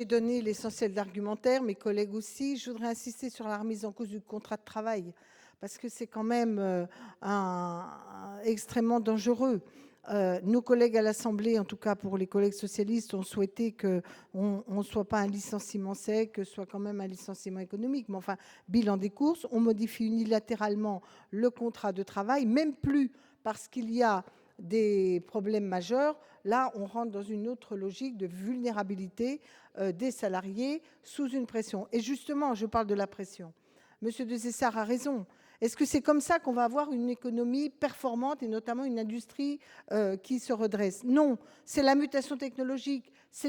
J'ai donné l'essentiel d'argumentaire, mes collègues aussi. Je voudrais insister sur la remise en cause du contrat de travail, parce que c'est quand même extrêmement dangereux. Nos collègues à l'Assemblée, en tout cas pour les collègues socialistes, ont souhaité que on ne soit pas un licenciement sec, que ce soit quand même un licenciement économique. Mais enfin, bilan des courses, on modifie unilatéralement le contrat de travail, même plus parce qu'il y a des problèmes majeurs. Là, on rentre dans une autre logique de vulnérabilité des salariés sous une pression. Et justement, je parle de la pression. Monsieur de Cessart a raison. Est-ce que c'est comme ça qu'on va avoir une économie performante et notamment une industrie qui se redresse? Non, c'est la mutation technologique, c'est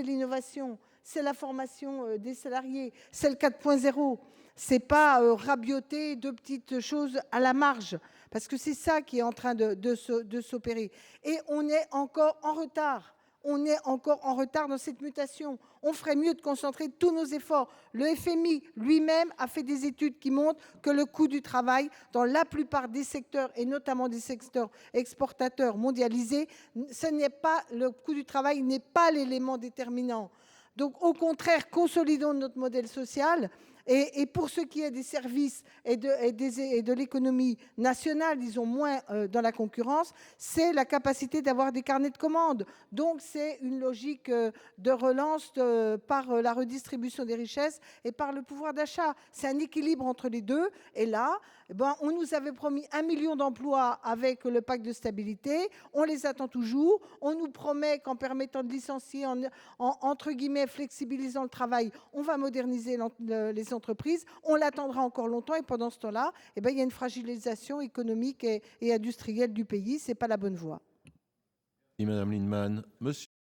l'innovation, c'est la formation des salariés, c'est le 4.0. C'est pas rabioter de petites choses à la marge, parce que c'est ça qui est en train de s'opérer. Et on est encore en retard. On est encore en retard dans cette mutation. On ferait mieux de concentrer tous nos efforts. Le FMI lui-même a fait des études qui montrent que le coût du travail, dans la plupart des secteurs, et notamment des secteurs exportateurs mondialisés, le coût du travail n'est pas l'élément déterminant. Donc, au contraire, consolidons notre modèle social. Et pour ce qui est des services et de l'économie nationale, disons moins dans la concurrence, c'est la capacité d'avoir des carnets de commandes. Donc c'est une logique de relance par la redistribution des richesses et par le pouvoir d'achat. C'est un équilibre entre les deux. Et là, on nous avait promis 1 million d'emplois avec le pacte de stabilité. On les attend toujours. On nous promet qu'en permettant de licencier, entre guillemets, flexibilisant le travail, on va moderniser les entreprises. On l'attendra encore longtemps et pendant ce temps-là, il y a une fragilisation économique et industrielle du pays. C'est pas la bonne voie. Et Madame Lienemann, Monsieur